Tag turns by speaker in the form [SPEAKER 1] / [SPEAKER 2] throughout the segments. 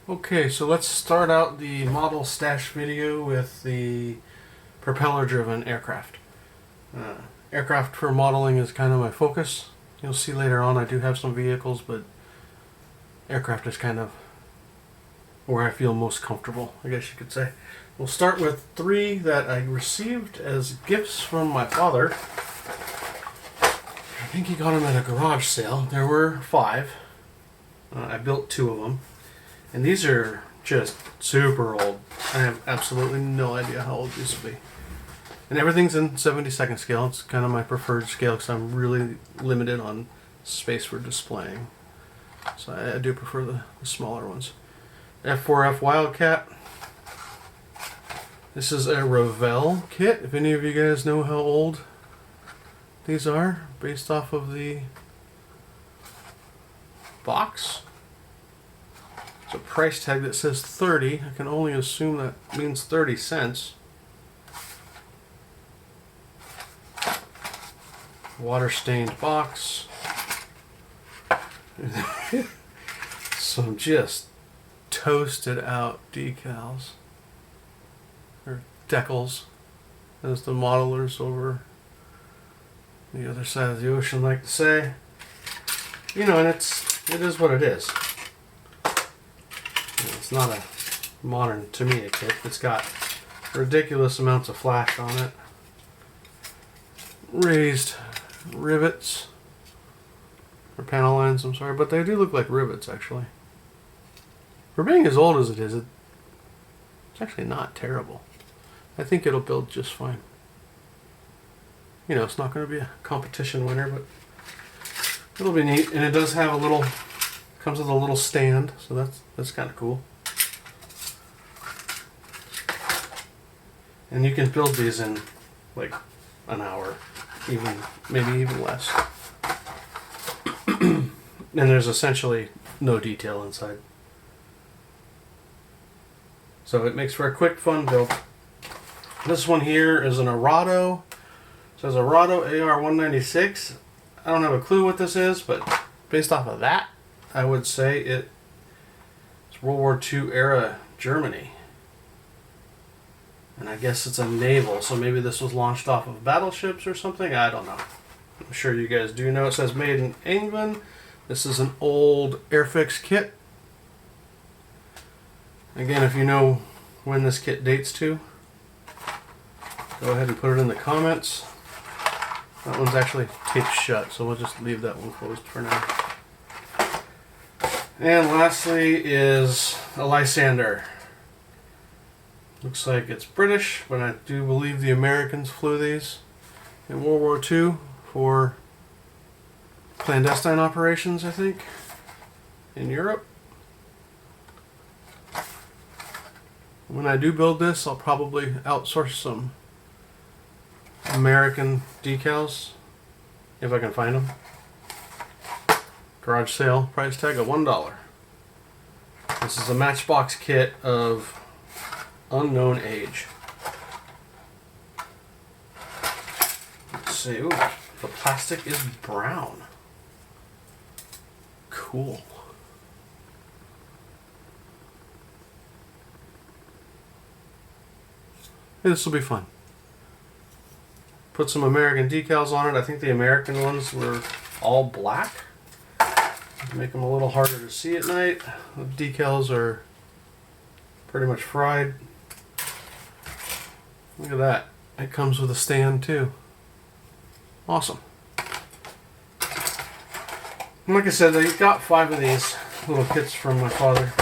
[SPEAKER 1] Okay, so let's start out the model stash video with the propeller-driven aircraft. Aircraft for modeling is kind of my focus. You'll see later on I do have some vehicles, but aircraft is kind of where I feel most comfortable, I guess you could say. We'll start with 3 that I received as gifts from my father. I think he got them at a garage sale. There were 5. I built 2 of them. And these are just super old. I have absolutely no idea how old these will be. And everything's in 72nd scale. It's kind of my preferred scale because I'm really limited on space for displaying. So I do prefer the smaller ones. F4F Wildcat. This is a Revell kit. If any of you guys know how old these are, based off of the box. It's a price tag that says 30. I can only assume that means 30 cents. Water stained box. Some just toasted out decals. Or decals, as the modelers over the other side of the ocean like to say. You know, and it is what it is. It's not a modern Tamiya kit. It's got ridiculous amounts of flash on it. Raised rivets. Or panel lines, I'm sorry. But they do look like rivets, actually. For being as old as it is, it's actually not terrible. I think it'll build just fine. You know, it's not going to be a competition winner, but it'll be neat. And it does have a little... comes with a little stand, so that's kind of cool. And you can build these in like an hour, maybe even less. And there's essentially no detail inside. So it makes for a quick, fun build. This one here is an Arado. It says Arado AR-196. I don't have a clue what this is, but based off of that, I would say it's World War II era Germany. And I guess it's a naval, so maybe this was launched off of battleships or something. I don't know. I'm sure you guys do know. It says made in England. This is an old Airfix kit. Again, if you know when this kit dates to, go ahead and put it in the comments. That one's actually taped shut, so we'll just leave that one closed for now. And lastly is a Lysander. Looks like it's British, but I do believe the Americans flew these in World War II for clandestine operations, I think, in Europe. When I do build this, I'll probably outsource some American decals, if I can find them. Garage sale, price tag of $1. This is a Matchbox kit of unknown age. Let's see, ooh, the plastic is brown. Cool. Hey, this will be fun. Put some American decals on it. I think the American ones were all black. Make them a little harder to see at night. The decals are pretty much fried. Look at that. It comes with a stand too. Awesome. And like I said, I got 5 of these little kits from my father.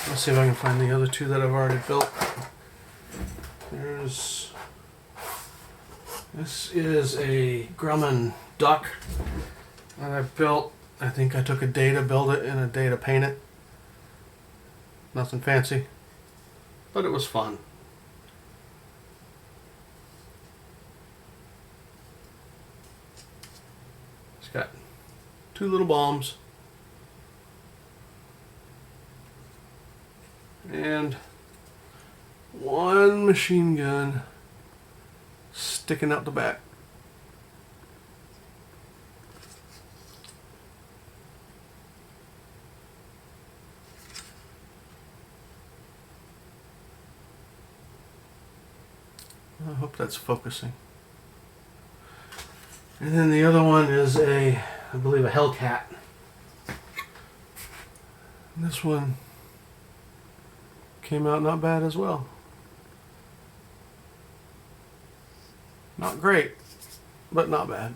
[SPEAKER 1] Let's see if I can find the other 2 that I've already built. This is a Grumman duck that I built. I think I took a day to build it and a day to paint it. Nothing fancy, but it was fun. It's got 2 little bombs and 1 machine gun sticking out the back. I hope that's focusing. And then the other one is I believe a Hellcat. And this one came out not bad as well. Not great, but not bad.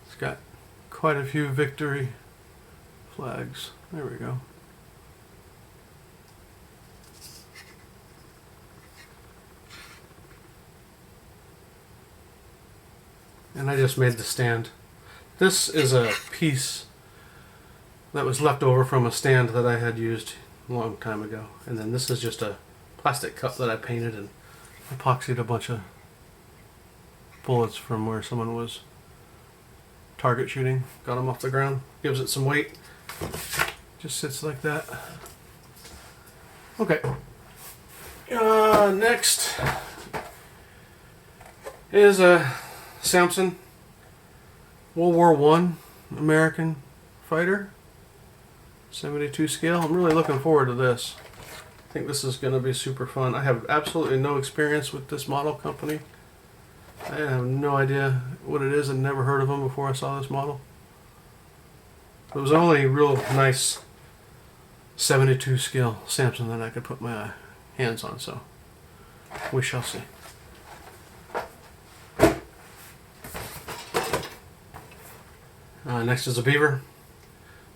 [SPEAKER 1] It's got quite a few victory flags. There we go. And I just made the stand. This is a piece that was left over from a stand that I had used a long time ago. And then this is just a plastic cup that I painted and epoxied a bunch of bullets from where someone was target shooting. Got them off the ground. Gives it some weight. Just sits like that. Okay. Next is a Samson World War I American fighter. 72 scale. I'm really looking forward to this. I think this is going to be super fun. I have absolutely no experience with this model company. I have no idea what it is and never heard of them before I saw this model. It was the only real nice 72 scale Samson that I could put my hands on, so we shall see. Next is a Beaver,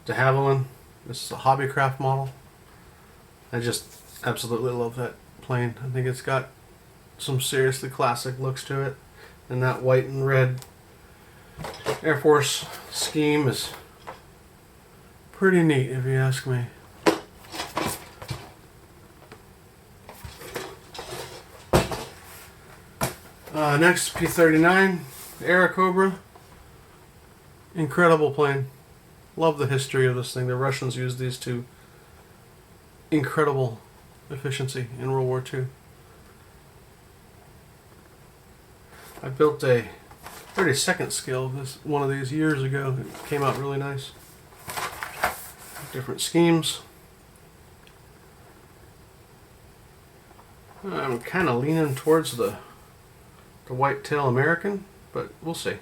[SPEAKER 1] de Havilland. This is a Hobbycraft model. I just absolutely love that plane. I think it's got some seriously classic looks to it. And that white and red Air Force scheme is pretty neat, if you ask me. Next, P-39, Airacobra. Incredible plane. Love the history of this thing. The Russians used these to incredible efficiency in World War II. I built a 32nd scale one of these years ago. It came out really nice. Different schemes. I'm kind of leaning towards the whitetail American, but we'll see.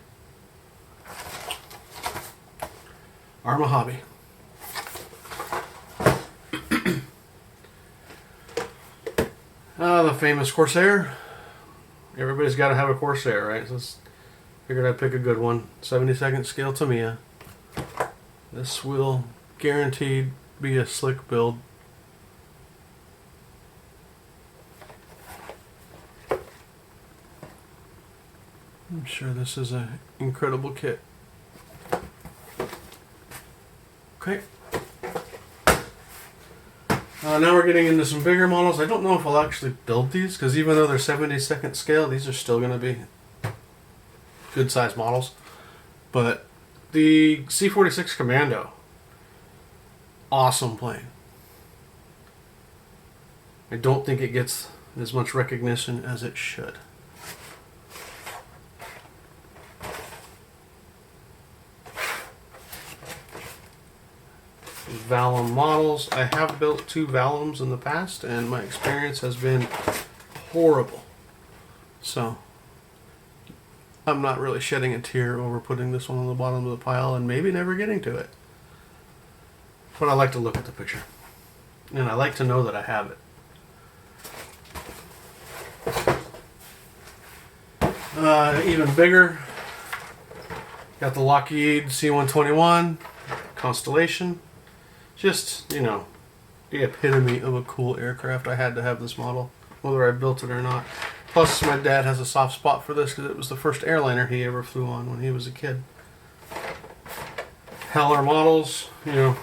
[SPEAKER 1] Arma Hobby. The famous Corsair. Everybody's got to have a Corsair, right? So figured I'd pick a good one. 72nd scale Tamiya. This will guaranteed be a slick build. I'm sure this is an incredible kit. Okay. Now we're getting into some bigger models. I don't know if I'll actually build these, because even though they're 72nd scale, these are still going to be good size models. But the C-46 Commando, awesome plane. I don't think it gets as much recognition as it should. Vallum models. I have built 2 Vallums in the past, and my experience has been horrible. So I'm not really shedding a tear over putting this one on the bottom of the pile and maybe never getting to it. But I like to look at the picture, and I like to know that I have it. Even bigger, got the Lockheed C-121 Constellation. Just, you know, the epitome of a cool aircraft. I had to have this model, whether I built it or not. Plus, my dad has a soft spot for this because it was the first airliner he ever flew on when he was a kid. Heller models, you know,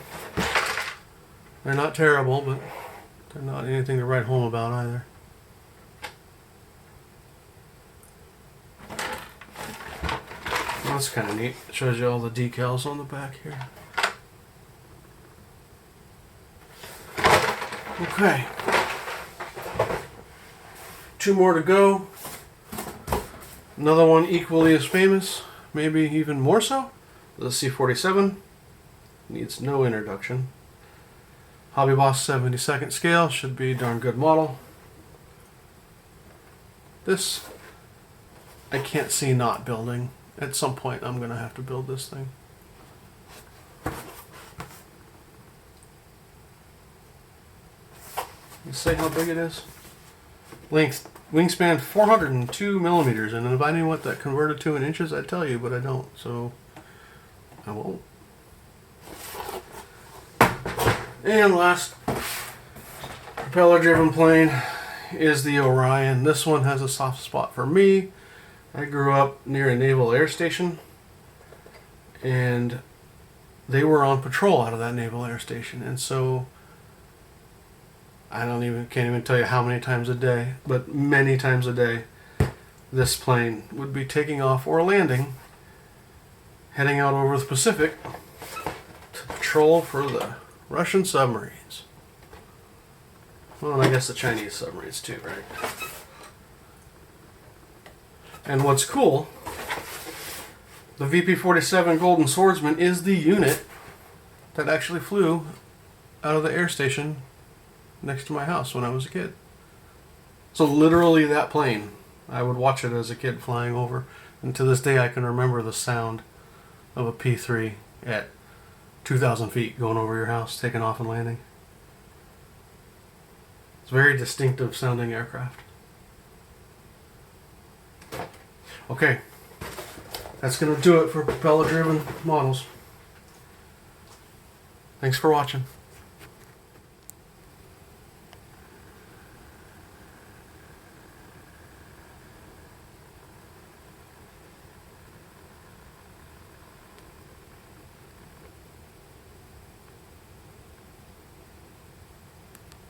[SPEAKER 1] they're not terrible, but they're not anything to write home about either. Well, that's kind of neat. It shows you all the decals on the back here. Okay. 2 more to go. Another one equally as famous, maybe even more so. The C-47. needs no introduction. Hobby Boss 72nd scale should be a darn good model. This I can't see not building. At some point I'm going to have to build this thing. You see how big it is? Length, wingspan 402 millimeters, and if I knew what that converted to in inches, I'd tell you, but I don't, so I won't. And last propeller-driven plane is the Orion. This one has a soft spot for me. I grew up near a naval air station, and they were on patrol out of that naval air station, and so can't even tell you how many times a day, but many times a day, this plane would be taking off or landing, heading out over the Pacific to patrol for the Russian submarines. Well, and I guess the Chinese submarines too, right? And what's cool, the VP-47 Golden Swordsman is the unit that actually flew out of the air station next to my house when I was a kid. So literally that plane, I would watch it as a kid flying over, and to this day I can remember the sound of a P-3 at 2,000 feet going over your house, taking off and landing. It's a very distinctive sounding aircraft. Okay, that's going to do it for propeller driven models. Thanks for watching.